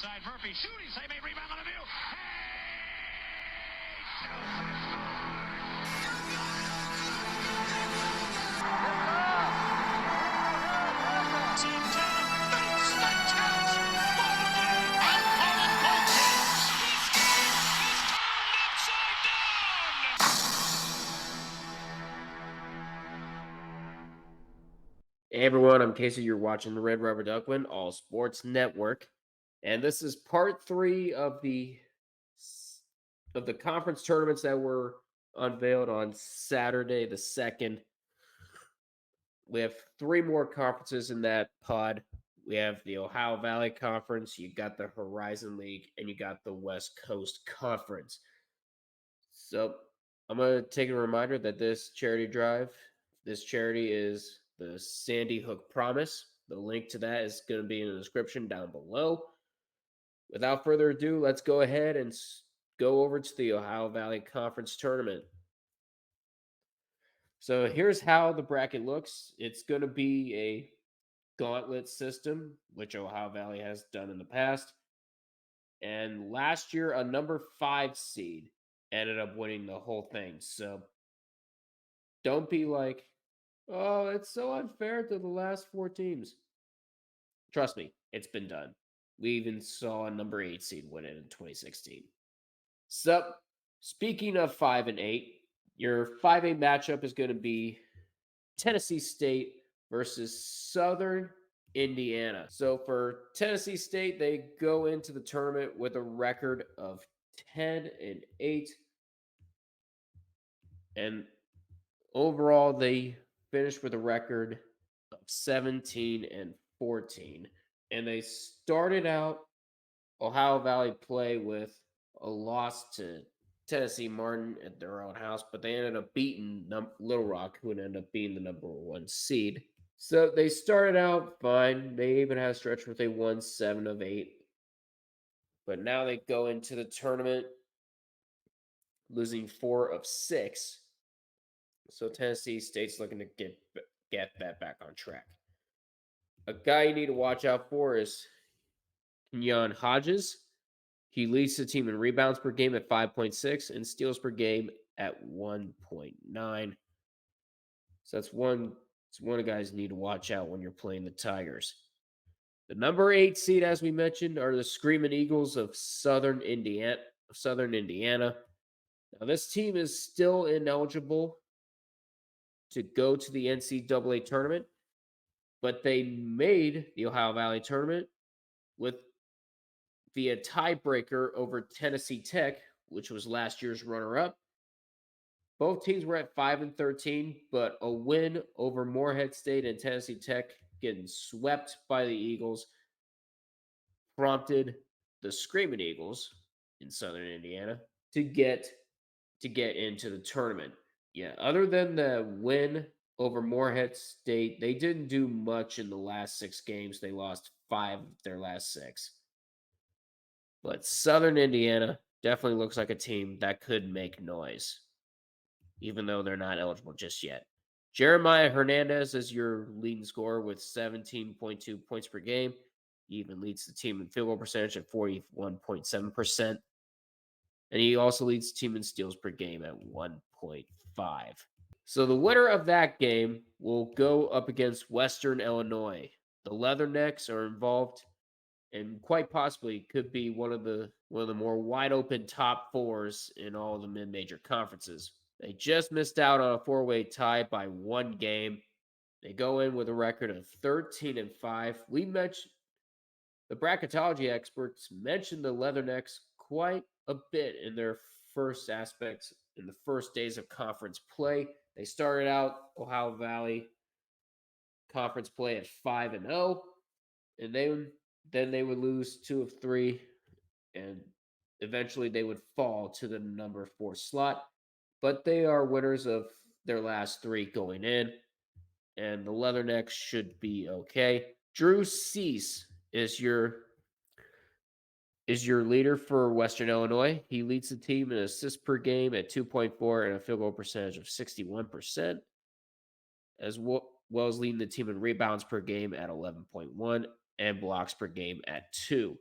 side. Murphy shooting, save a rebound on the view. Hey everyone, I'm Casey. You're watching the Red Rubber Duckman All Sports Network, and this is part 3 of the conference tournaments that were unveiled on Saturday the 2nd. We have 3 more conferences in that pod. We have the Ohio Valley Conference, you got the Horizon League, and you got the West Coast Conference. So I'm going to take a reminder that this charity is the Sandy Hook Promise. The link to that is going to be in the description down below. Without further ado, let's go ahead and go over to the Ohio Valley Conference Tournament. So here's how the bracket looks. It's going to be a gauntlet system, which Ohio Valley has done in the past. And last year, a number 5 seed ended up winning the whole thing. So don't be like, oh, it's so unfair to the last 4 teams. Trust me, it's been done. We even saw a number 8 seed win it in 2016. So, speaking of 5 and 8, your 5A matchup is going to be Tennessee State versus Southern Indiana. So, for Tennessee State, they go into the tournament with a record of 10 and 8. And overall, they finished with a record of 17 and 14. And they started out Ohio Valley play with a loss to Tennessee Martin at their own house, but they ended up beating Little Rock, who would end up being the number 1 seed. So they started out fine. They even had a stretch where they won 7 of 8. But now they go into the tournament losing 4 of 6. So Tennessee State's looking to get that back on track. A guy you need to watch out for is Kenyon Hodges. He leads the team in rebounds per game at 5.6 and steals per game at 1.9. So it's one of the guys you need to watch out when you're playing the Tigers. The number 8 seed, as we mentioned, are the Screaming Eagles of Southern Indiana. Now, this team is still ineligible to go to the NCAA tournament, but they made the Ohio Valley tournament via tiebreaker over Tennessee Tech, which was last year's runner-up. Both teams were at 5 and 13, but a win over Morehead State and Tennessee Tech getting swept by the Eagles prompted the Screaming Eagles in Southern Indiana to get into the tournament. Yeah, other than the win over Morehead State, they didn't do much in the last 6 games. They lost 5 of their last 6. But Southern Indiana definitely looks like a team that could make noise, even though they're not eligible just yet. Jeremiah Hernandez is your leading scorer with 17.2 points per game. He even leads the team in field goal percentage at 41.7%. And he also leads the team in steals per game at 1.5. So the winner of that game will go up against Western Illinois. The Leathernecks are involved and quite possibly could be one of the more wide open top 4s in all of the mid-major conferences. They just missed out on a 4-way tie by 1 game. They go in with a record of 13 and 5. We mentioned the bracketology experts mentioned the Leathernecks quite a bit in their first aspects in the first days of conference play. They started out Ohio Valley conference play at 5 and 0, and then they would lose 2 of 3, and eventually they would fall to the number 4 slot. But they are winners of their last 3 going in, and the Leathernecks should be okay. Drew Cease is your leader for Western Illinois. He leads the team in assists per game at 2.4 and a field goal percentage of 61%, as well as leading the team in rebounds per game at 11.1 and blocks per game at 2.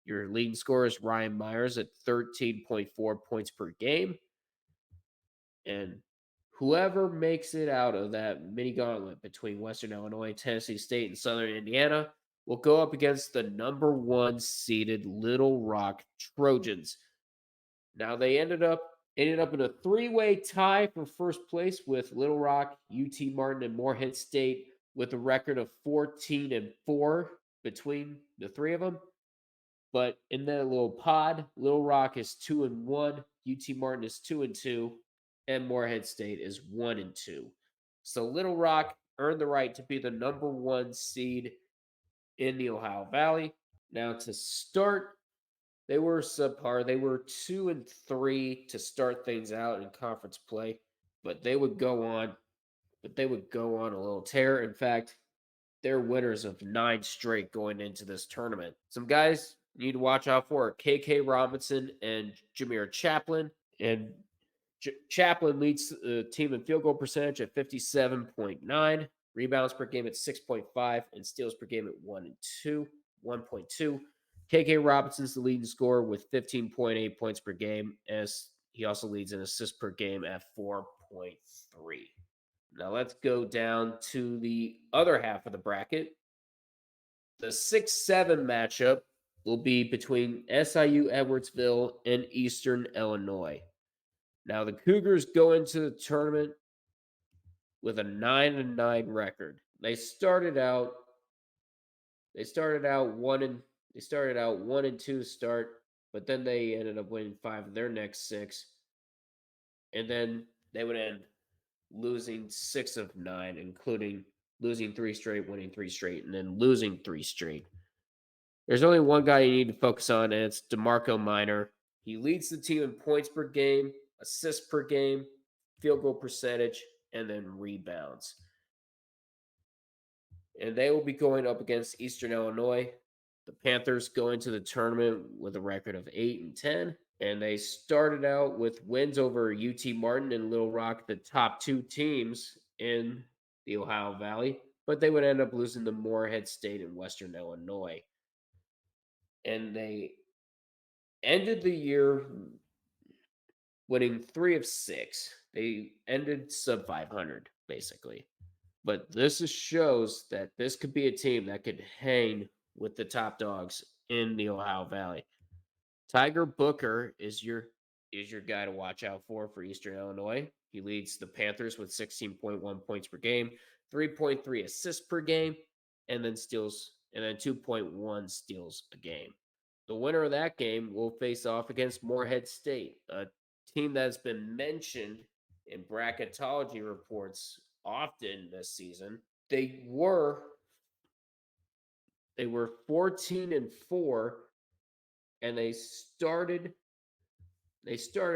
Your leading scorer is Ryan Myers at 13.4 points per game. And whoever makes it out of that mini gauntlet between Western Illinois, Tennessee State, and Southern Indiana will go up against the number one seeded Little Rock Trojans. Now they ended up in a three-way tie for first place with Little Rock, UT Martin, and Morehead State with a record of 14-4 between the three of them. But in that little pod, Little Rock is 2-1, UT Martin is 2-2, and Morehead State is 1-2. So Little Rock earned the right to be the number one seed in the Ohio Valley. Now to start, they were subpar. They were 2-3 to start things out in conference play, but they would go on. But they would go on a little tear. In fact, they're winners of 9 straight going into this tournament. Some guys you need to watch out for are KK Robinson and Jameer Chaplin. And Chaplin leads the team in field goal percentage at 57.9, rebounds per game at 6.5, and steals per game at 1.2. KK Robinson's the leading scorer with 15.8 points per game, as he also leads in assists per game at 4.3. Now let's go down to the other half of the bracket. The 6-7 matchup will be between SIU Edwardsville and Eastern Illinois. Now the Cougars go into the tournament with a 9-9 record. They started out 1-2 to start, but then they ended up winning 5 of their next 6. And then they would end losing 6 of 9, including losing 3 straight, winning 3 straight, and then losing 3 straight. There's only one guy you need to focus on, and it's DeMarco Minor. He leads the team in points per game, assists per game, field goal percentage, and then rebounds. And they will be going up against Eastern Illinois. The Panthers go into the tournament with a record of 8-10, and they started out with wins over UT Martin and Little Rock, the top 2 teams in the Ohio Valley, but they would end up losing to Morehead State and Western Illinois. And they ended the year winning 3 of 6. They ended sub 500, basically. But this shows that this could be a team that could hang with the top dogs in the Ohio Valley. Tiger Booker is your guy to watch out for Eastern Illinois. He leads the Panthers with 16.1 points per game, 3.3 assists per game, and then 2.1 steals a game. The winner of that game will face off against Morehead State, a team that's been mentioned in bracketology reports often this season. They were 14-4, and they started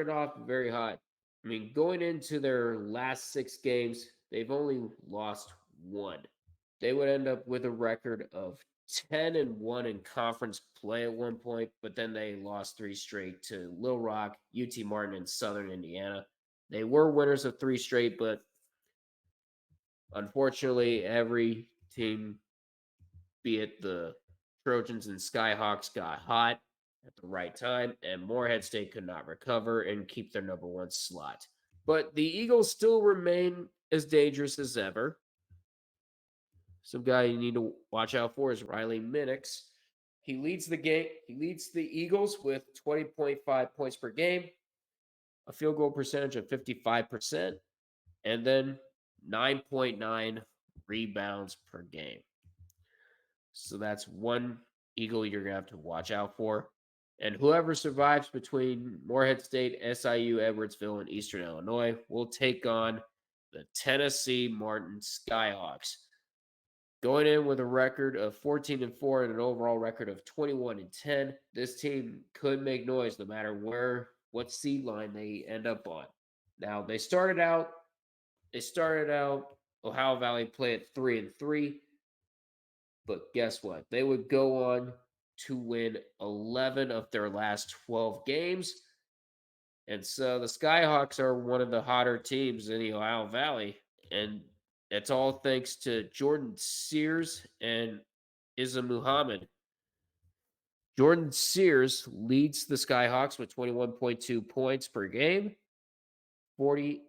off very hot. I mean, going into their last 6 games, they've only lost 1. They would end up with a record of 10-1 in conference play at one point, but then they lost 3 straight to Little Rock, UT Martin, and Southern Indiana. They were winners of 3 straight, but unfortunately, every team, be it the Trojans and Skyhawks, got hot at the right time, and Morehead State could not recover and keep their number 1 slot. But the Eagles still remain as dangerous as ever. Some guy you need to watch out for is Riley Minix. He leads the game. He leads the Eagles with 20.5 points per game, a field goal percentage of 55%, and then 9.9 rebounds per game. So that's one Eagle you're going to have to watch out for. And whoever survives between Morehead State, SIU, Edwardsville, and Eastern Illinois will take on the Tennessee Martin Skyhawks. Going in with a record of 14-4 and an overall record of 21-10, this team could make noise no matter what seed line they end up on. Now they started out Ohio Valley play at 3-3, but guess what? They would go on to win 11 of their last 12 games. And so the Skyhawks are one of the hotter teams in the Ohio Valley, and it's all thanks to Jordan Sears and Izza Muhammad. Jordan Sears leads the Skyhawks with 21.2 points per game, 40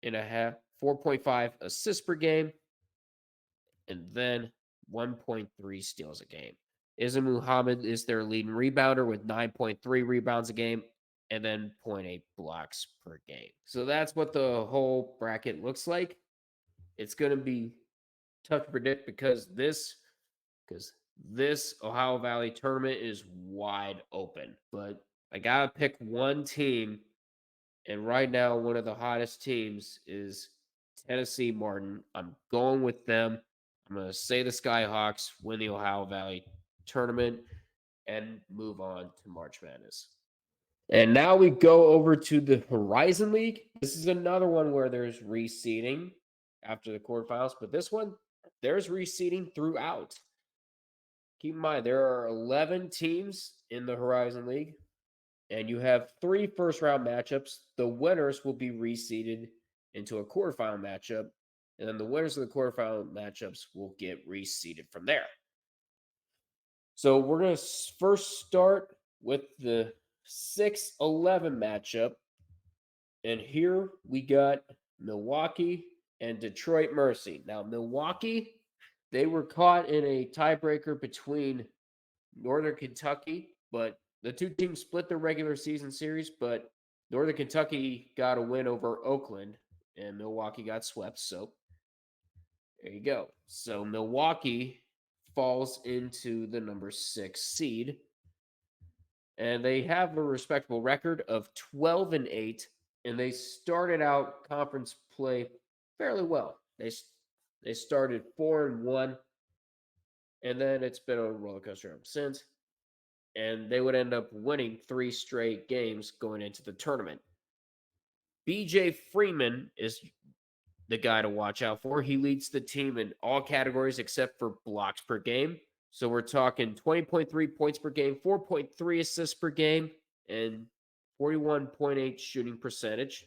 and a half, 4.5 assists per game, and then 1.3 steals a game. Izzy Muhammad is their leading rebounder with 9.3 rebounds a game and then zero point 0.8 blocks per game. So that's what the whole bracket looks like. It's going to be tough to predict because this Ohio Valley tournament is wide open. But I got to pick one team, and right now one of the hottest teams is Tennessee Martin. I'm going with them. I'm going to say the Skyhawks win the Ohio Valley tournament and move on to March Madness. And now we go over to the Horizon League. This is another one where there's reseeding after the quarterfinals, but this one, there's reseeding throughout. Keep in mind, there are 11 teams in the Horizon League, and you have 3 first round matchups. The winners will be reseeded into a quarterfinal matchup, and then the winners of the quarterfinal matchups will get reseeded from there. So we're going to first start with the 6-11 matchup. And here we got Milwaukee and Detroit Mercy. Now, Milwaukee, they were caught in a tiebreaker between Northern Kentucky, but the two teams split the regular season series, but Northern Kentucky got a win over Oakland, and Milwaukee got swept. So there you go. So Milwaukee falls into the number 6 seed, and they have a respectable record of 12-8, and they started out conference play fairly well. They started 4-1, and then it's been a roller coaster ever since. And they would end up winning 3 straight games going into the tournament. BJ Freeman is the guy to watch out for. He leads the team in all categories except for blocks per game. So we're talking 20.3 points per game, 4.3 assists per game, and 41.8 shooting percentage.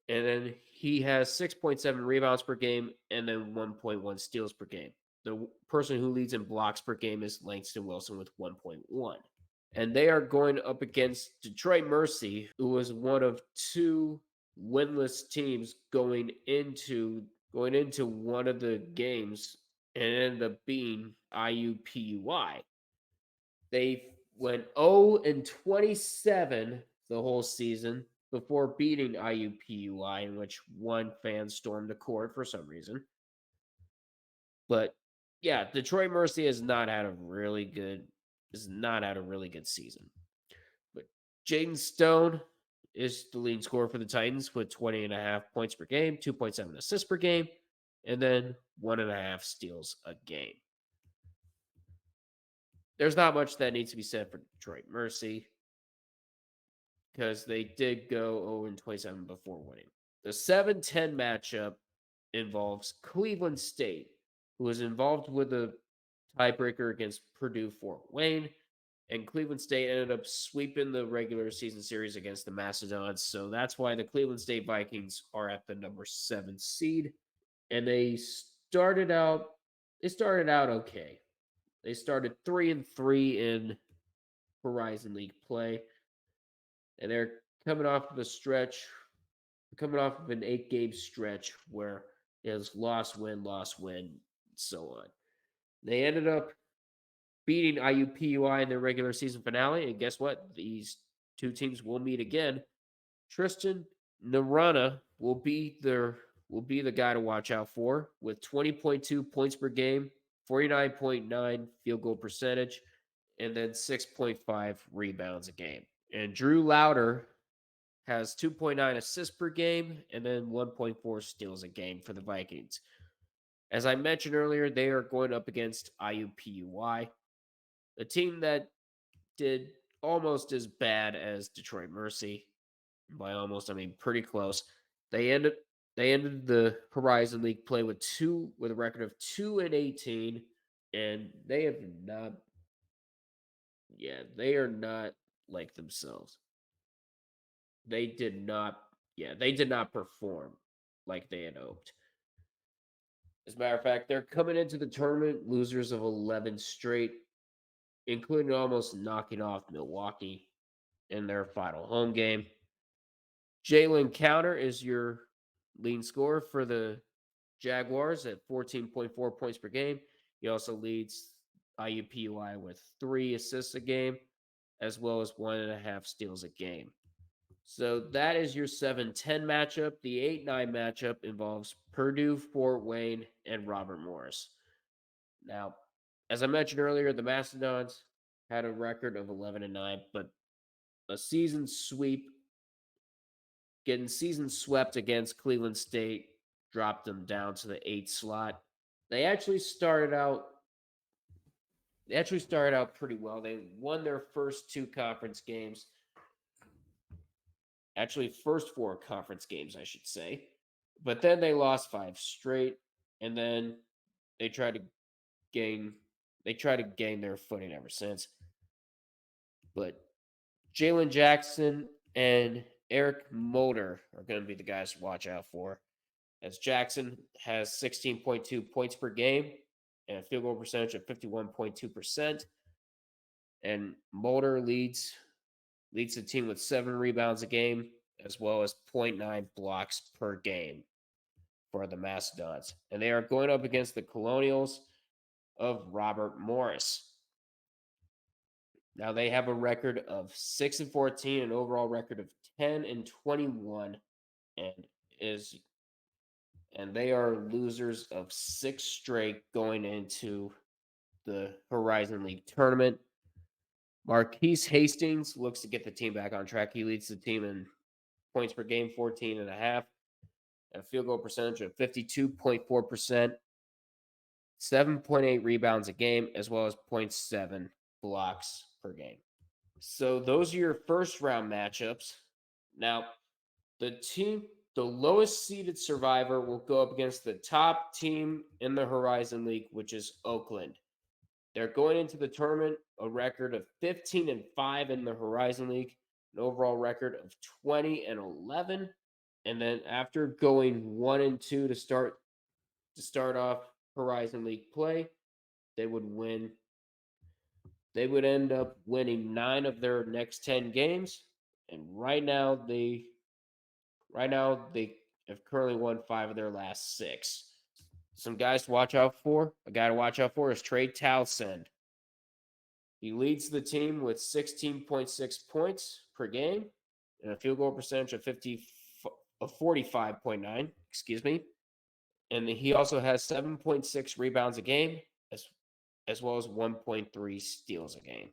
And then he has 6.7 rebounds per game and then 1.1 steals per game. The person who leads in blocks per game is Langston Wilson with 1.1. And they are going up against Detroit Mercy, who was one of 2 winless teams going into one of the games, and it ended up being IUPUI. They went 0-27 the whole season before beating IUPUI, in which one fan stormed the court for some reason. But yeah, Detroit Mercy has not had a really good season. But Jaden Stone is the leading scorer for the Titans with 20.5 points per game, 2.7 assists per game, and then 1.5 steals a game. There's not much that needs to be said for Detroit Mercy because they did go 0-27 before winning. The 7-10 matchup involves Cleveland State, who was involved with a tiebreaker against Purdue Fort Wayne. And Cleveland State ended up sweeping the regular season series against the Mastodons. So that's why the Cleveland State Vikings are at the number 7 seed. And they started out okay. They started 3-3 in Horizon League play. And they're coming off of an 8-game stretch where it was loss, win, and so on. They ended up beating IUPUI in their regular season finale. And guess what? These 2 teams will meet again. Tristan Narana will be the guy to watch out for with 20.2 points per game, 49.9 field goal percentage, and then 6.5 rebounds a game. And Drew Lauder has 2.9 assists per game and then 1.4 steals a game for the Vikings. As I mentioned earlier, they are going up against IUPUI, a team that did almost as bad as Detroit Mercy. By almost, I mean pretty close. They ended the Horizon League play with a record of 2-18, and they are not like themselves. They did not perform like they had hoped. As a matter of fact, they're coming into the tournament losers of 11 straight. including almost knocking off Milwaukee in their final home game. Jalen Counter is your leading scorer for the Jaguars at 14.4 points per game. He also leads IUPUI with 3 assists a game, as well as 1.5 steals a game. So that is your 7-10 matchup. The 8-9 matchup involves Purdue, Fort Wayne, and Robert Morris. Now, as I mentioned earlier, the Mastodons had a record of 11-9, but a season sweep, getting season swept against Cleveland State, dropped them down to the 8th slot. They actually started out pretty well. They won their first 2 conference games. Actually, first 4 conference games, I should say. But then they lost 5 straight, and then they tried to gain their footing ever since. But Jalen Jackson and Eric Mulder are going to be the guys to watch out for, as Jackson has 16.2 points per game and a field goal percentage of 51.2%, and Mulder leads the team with 7 rebounds a game, as well as 0.9 blocks per game for the Mastodons. And they are going up against the Colonials of Robert Morris. Now they have a record of 6-14, an overall record of 10-21, and is and they are losers of 6 straight going into the Horizon League tournament. Marquise Hastings looks to get the team back on track. He leads the team in points per game, 14 and a half, and a field goal percentage of 52.4%, 7.8 rebounds a game, as well as 0.7 blocks per game. So those are your first round matchups. Now, the lowest seeded survivor will go up against the top team in the Horizon League, which is Oakland. They're going into the tournament a record of 15-5 in the Horizon League, an overall record of 20-11, and then after going 1-2 to start off Horizon League play, they would win. They would end up winning 9 of their next 10 games, and right now they have currently won 5 of their last 6. Some guys to watch out for. A guy to watch out for is Trey Townsend. He leads the team with 16.6 points per game and a field goal percentage of 45.9, excuse me. And he also has 7.6 rebounds a game as well as 1.3 steals a game.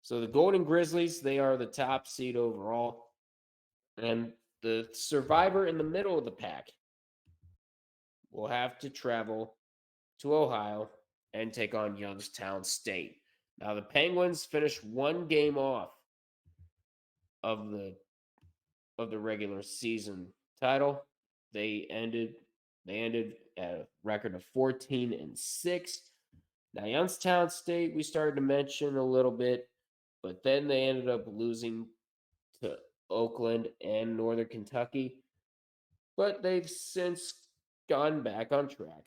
So the Golden Grizzlies, they are the top seed overall. And the survivor in the middle of the pack will have to travel to Ohio and take on Youngstown State. Now the Penguins finished 1 game off of the regular season title. They ended at a record of 14-6. Now Youngstown State we started to mention a little bit, but then they ended up losing to Oakland and Northern Kentucky. But they've since gone back on track.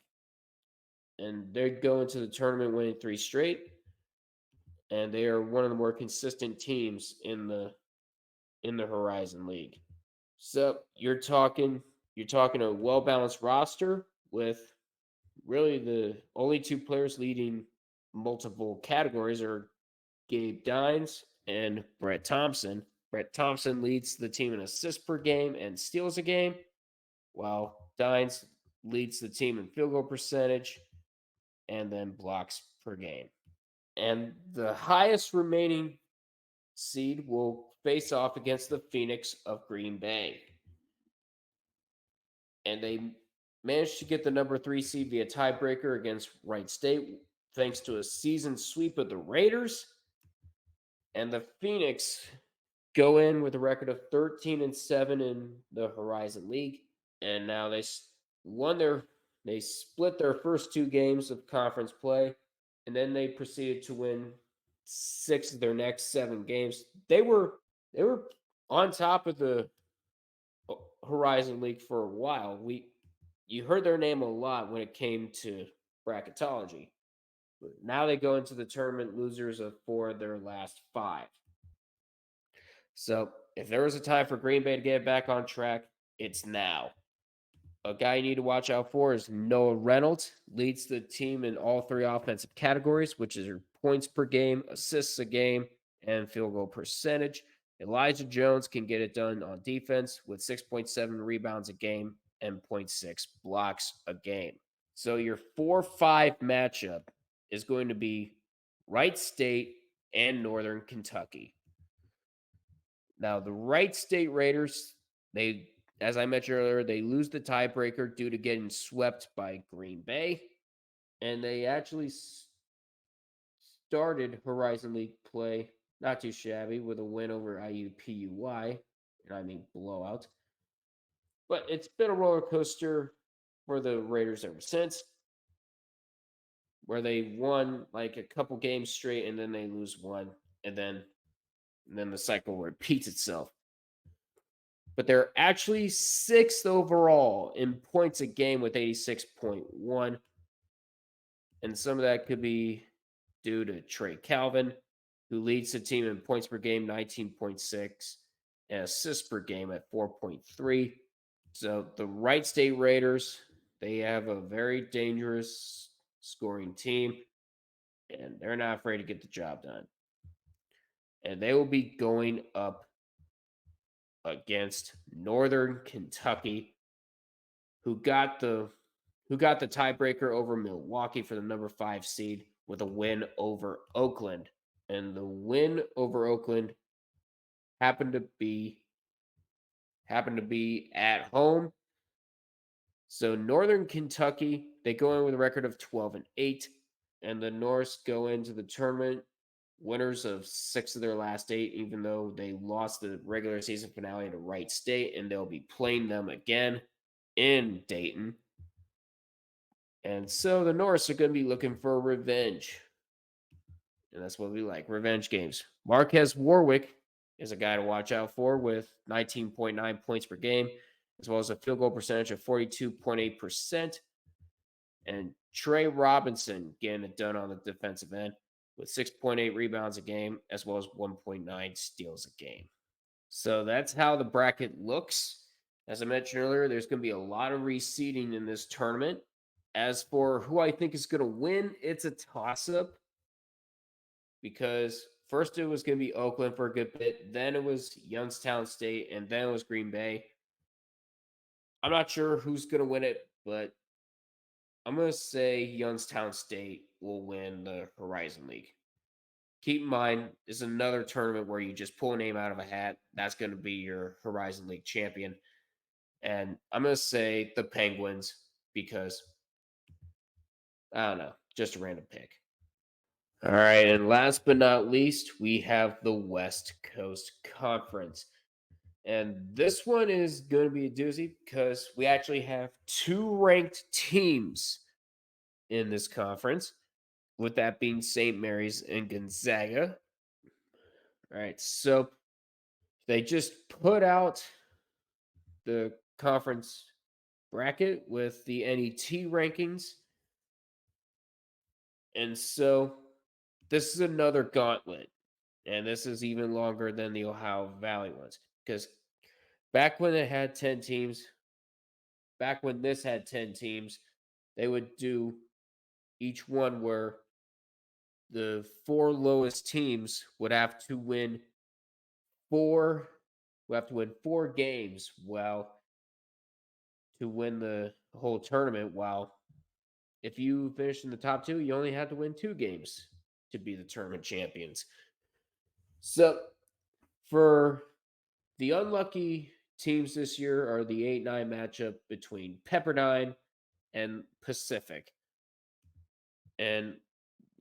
And they're going to the tournament winning 3 straight. And they are one of the more consistent teams in the Horizon League. So you're talking a well-balanced roster with really the only 2 players leading multiple categories are Gabe Dines and Brett Thompson. Brett Thompson leads the team in assists per game and steals a game, while Dines leads the team in field goal percentage and then blocks per game. And the highest remaining seed will face off against the Phoenix of Green Bay. And they managed to get the number 3 seed via tiebreaker against Wright State thanks to a season sweep of the Raiders. And the Phoenix go in with a record of 13-7 in the Horizon League. And now they split their first 2 games of conference play, and then they proceeded to win 6 of their next 7 games. They were on top of the Horizon League for a while. You heard their name a lot when it came to bracketology. Now they go into the tournament losers of 4 of their last 5. So if there was a time for Green Bay to get back on track, it's now. A guy you need to watch out for is Noah Reynolds. Leads the team in all 3 offensive categories, which is your points per game, assists a game, and field goal percentage. Elijah Jones can get it done on defense with 6.7 rebounds a game and zero point 0.6 blocks a game. So your 4-5 matchup is going to be Wright State and Northern Kentucky. Now, the Wright State Raiders, they, as I mentioned earlier, they lose the tiebreaker due to getting swept by Green Bay. And they actually started Horizon League play not too shabby with a win over IUPUI, and I mean blowout. But it's been a roller coaster for the Raiders ever since, where they won like a couple games straight and then they lose one, and then the cycle repeats itself. But they're actually 6th overall in points a game with 86.1. And some of that could be due to Trey Calvin, who leads the team in points per game, 19.6, and assists per game at 4.3. So the Wright State Raiders, they have a very dangerous scoring team, and they're not afraid to get the job done. And they will be going up against Northern Kentucky, who got the tiebreaker over Milwaukee for the number 5 seed with a win over Oakland. And the win over Oakland happened to be at home. So Northern Kentucky, they go in with a record of 12-8, and the Norse go into the tournament winners of 6 of their last 8, even though they lost the regular season finale to Wright State, and they'll be playing them again in Dayton. And so the Norse are going to be looking for revenge. And that's what we like, revenge games. Marquez Warwick is a guy to watch out for with 19.9 points per game, as well as a field goal percentage of 42.8%. And Trey Robinson getting it done on the defensive end with 6.8 rebounds a game, as well as 1.9 steals a game. So that's how the bracket looks. As I mentioned earlier, there's going to be a lot of reseeding in this tournament. As for who I think is going to win, it's a toss-up because first it was going to be Oakland for a good bit, then it was Youngstown State, and then it was Green Bay. I'm not sure who's going to win it, but I'm going to say Youngstown State will win the Horizon League. Keep in mind, it's another tournament where you just pull a name out of a hat. That's going to be your Horizon League champion. And I'm going to say the Penguins because, I don't know, just a random pick. All right, and last but not least, we have the West Coast Conference. And this one is going to be a doozy because we actually have 2 ranked teams in this conference, with that being St. Mary's and Gonzaga. All right, so they just put out the conference bracket with the NET rankings. And so this is another gauntlet. And this is even longer than the Ohio Valley ones. Because back when it had 10 teams, back when this had 10 teams, they would do each one where the 4 lowest teams would have to win 4 games to win the whole tournament, while if you finish in the top 2, you only have to win 2 games to be the tournament champions. So for the unlucky teams this year are the 8-9 matchup between Pepperdine and Pacific. And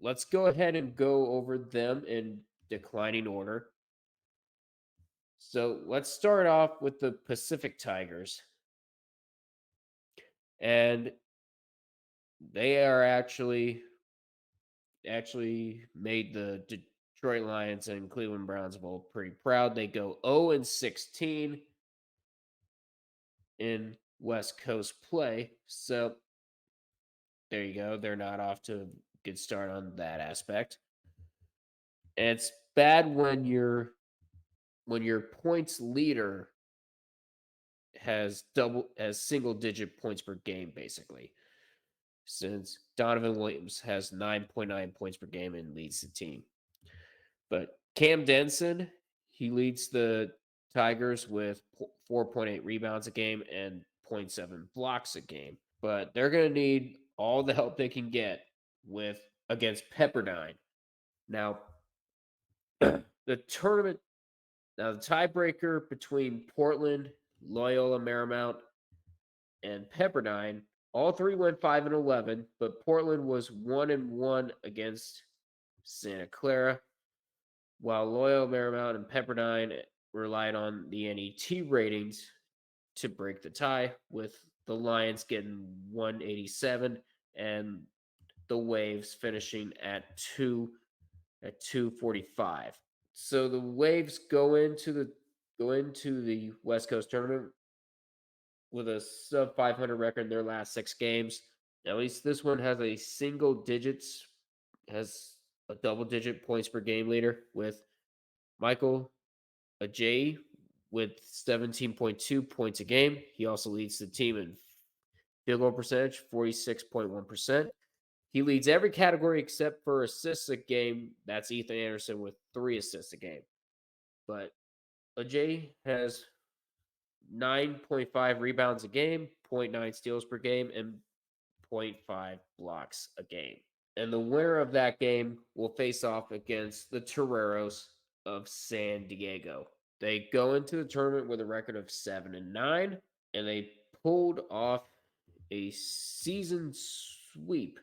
let's go ahead and go over them in declining order. So let's start off with the Pacific Tigers. And they are actually made the Detroit Lions and Cleveland Browns both pretty proud. They go 0-16 in West Coast play. So there you go. They're not off to a good start on that aspect. And it's bad when your points leader has single digit points per game basically. Since Donovan Williams has 9.9 points per game and leads the team. But Cam Denson, he leads the Tigers with 4.8 rebounds a game and zero point 0.7 blocks a game. But they're going to need all the help they can get with against Pepperdine. Now, the tournament, now the tiebreaker between Portland, Loyola Marymount, and Pepperdine, all three went 5-11, but Portland was 1-1 against Santa Clara, while Loyola Marymount and Pepperdine relied on the NET ratings to break the tie, with the Lions getting 187 and the Waves finishing at 245. So the Waves go into the West Coast tournament with a sub 500 record in their last 6 games. At least this one has a double digit points per game leader with Michael Ajay with 17.2 points a game. He also leads the team in field goal percentage, 46.1%. He leads every category except for assists a game. That's Ethan Anderson with 3 assists a game. But Ajay has 9.5 rebounds a game, zero point 0.9 steals per game, and 0.5 blocks a game. And the winner of that game will face off against the Toreros of San Diego. They go into the tournament with a record of 7-9, and they pulled off a season sweep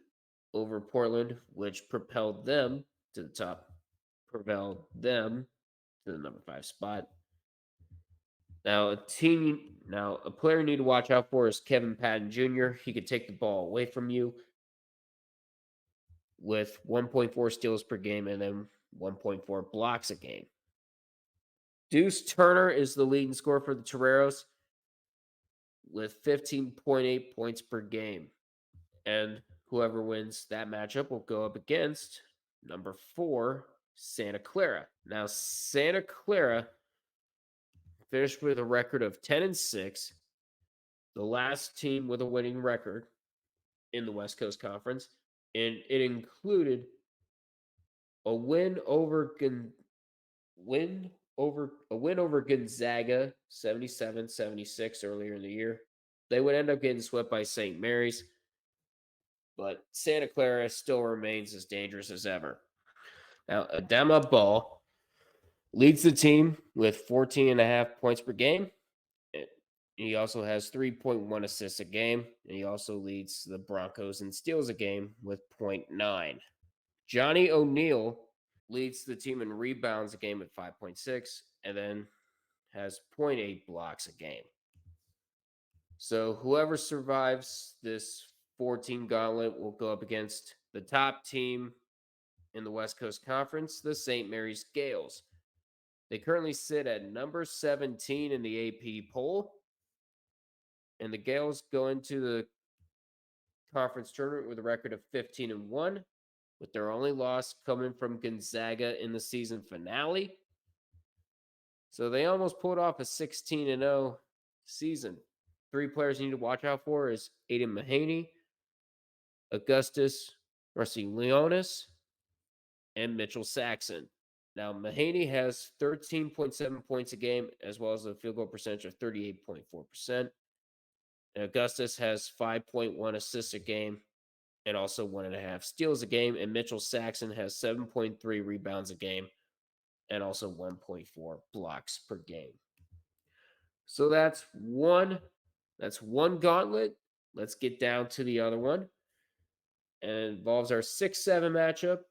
over Portland, which propelled them to the top, propelled them to the number 5 spot. Now, a player you need to watch out for is Kevin Patton Jr. He could take the ball away from you with 1.4 steals per game and then 1.4 blocks a game. Deuce Turner is the leading scorer for the Toreros with 15.8 points per game. And whoever wins that matchup will go up against number 4, Santa Clara. Now, Santa Clara finished with a record of 10-6, the last team with a winning record in the West Coast Conference, and it included a win over Gonzaga 77-76 earlier in the year. They would end up getting swept by St. Mary's, but Santa Clara still remains as dangerous as ever. Now, Adama Ball leads the team with 14.5 points per game. He also has 3.1 assists a game, and he also leads the Broncos in steals a game with 0.9. Johnny O'Neal leads the team in rebounds a game at 5.6, and then has 0.8 blocks a game. So whoever survives this 14 gauntlet will go up against the top team in the West Coast Conference, the St. Mary's Gales. They currently sit at number 17 in the AP poll, and the Gales go into the conference tournament with a record of 15-1, with their only loss coming from Gonzaga in the season finale. So they almost pulled off a 16-0 season. 3 players you need to watch out for is Aiden Mahaney, Augustus Marciulionis, and Mitchell Saxon. Now, Mahaney has 13.7 points a game, as well as a field goal percentage of 38.4%. And Augustus has 5.1 assists a game and also 1.5 steals a game. And Mitchell Saxon has 7.3 rebounds a game and also 1.4 blocks per game. So that's one gauntlet. Let's get down to the other one. And it involves our 6-7 matchup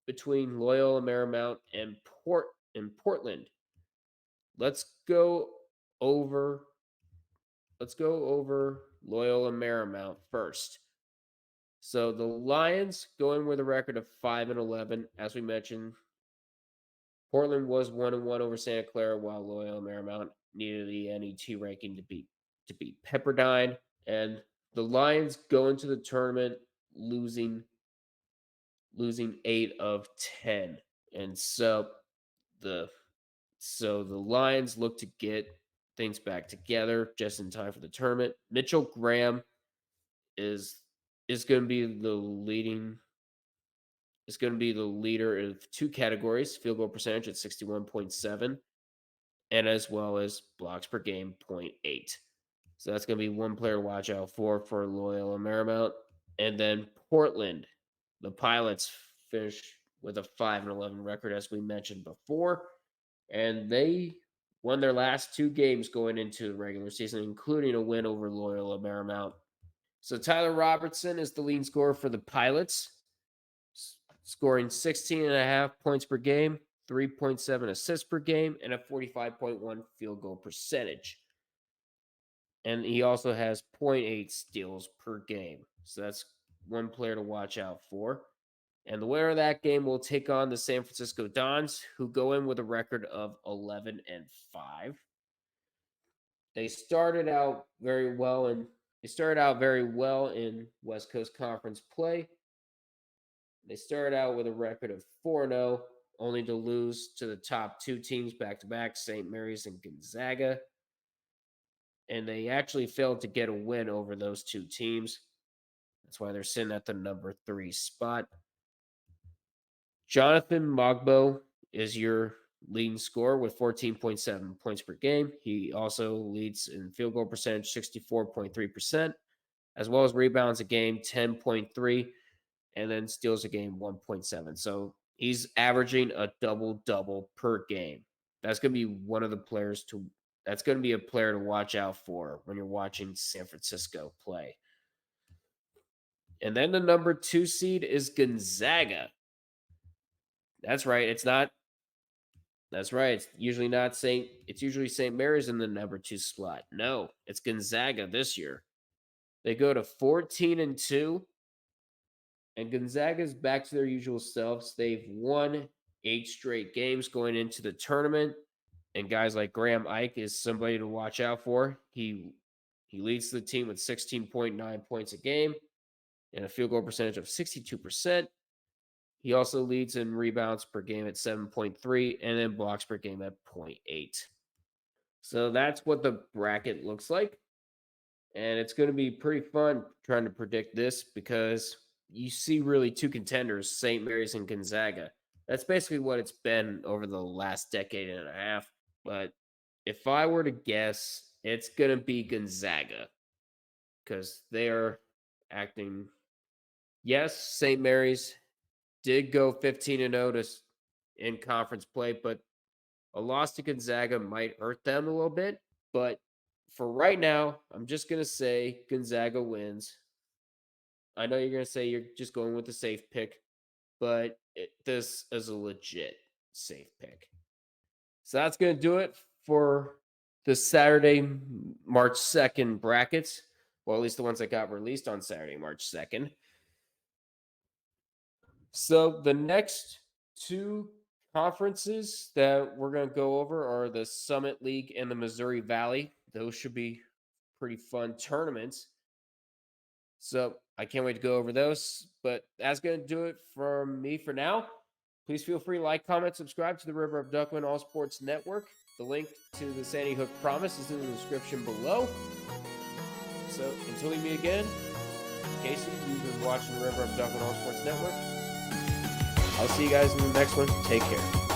between Loyola Marymount and Portland. Let's go over Loyola Marymount first. So the Lions go in with a record of 5-11. As we mentioned, Portland was 1-1 over Santa Clara, while Loyola Marymount needed the NET ranking to beat Pepperdine. And the Lions go into the tournament losing losing 8 of 10. And the the Lions look to get things back together just in time for the tournament. Mitchell Graham is is going to be the leading is going to be the leader of two categories: field goal percentage at 61.7, and as well as blocks per game 0.8. So that's going to be one player to watch out for Loyola Marymount. And then Portland, the Pilots finished with a 5-11 record, as we mentioned before, and they won their last two games going into the regular season, including a win over Loyola Marymount. So Tyler Robertson is the leading scorer for the Pilots, scoring 16.5 points per game, 3.7 assists per game, and a 45.1 field goal percentage. And he also has 0.8 steals per game. So that's one player to watch out for. And the winner of that game will take on the San Francisco Dons, who go in with a record of 11-5. They started out very well in West Coast Conference play. They started out with a record of 4-0, only to lose to the top two teams back to back, St. Mary's and Gonzaga. And they actually failed to get a win over those two teams. That's why they're sitting at the number 3 spot. Jonathan Mogbo is your leading scorer with 14.7 points per game. He also leads in field goal percentage, 64.3%, as well as rebounds a game, 10.3, and then steals a game, 1.7. So he's averaging a double-double per game. That's going to be that's going to be a player to watch out for when you're watching San Francisco play. And then the number 2 seed is Gonzaga. That's right. It's usually St. Mary's in the number 2 slot. No, it's Gonzaga this year. They go to 14-2, and Gonzaga's back to their usual selves. They've won 8 straight games going into the tournament, and guys like Graham Ike is somebody to watch out for. He leads the team with 16.9 points a game and a field goal percentage of 62%. He also leads in rebounds per game at 7.3 and then blocks per game at 0.8. So that's what the bracket looks like. And it's going to be pretty fun trying to predict this because you see really two contenders, St. Mary's and Gonzaga. That's basically what it's been over the last decade and a half. But if I were to guess, it's going to be Gonzaga because they are acting. Yes, St. Mary's did go 15-0 in conference play, but a loss to Gonzaga might hurt them a little bit. But for right now, I'm just going to say Gonzaga wins. I know you're going to say you're just going with the safe pick, but this is a legit safe pick. So that's going to do it for the Saturday, March 2nd brackets. Well, at least the ones that got released on Saturday, March 2nd. So the next two conferences that we're going to go over are the Summit League and the Missouri Valley. Those should be pretty fun tournaments. So I can't wait to go over those. But that's going to do it from me for now. Please feel free to like, comment, subscribe to the River of Duckman All Sports Network. The link to the Sandy Hook Promise is in the description below. So until we meet again, Casey, you've been watching the River of Duckman All Sports Network. I'll see you guys in the next one. Take care.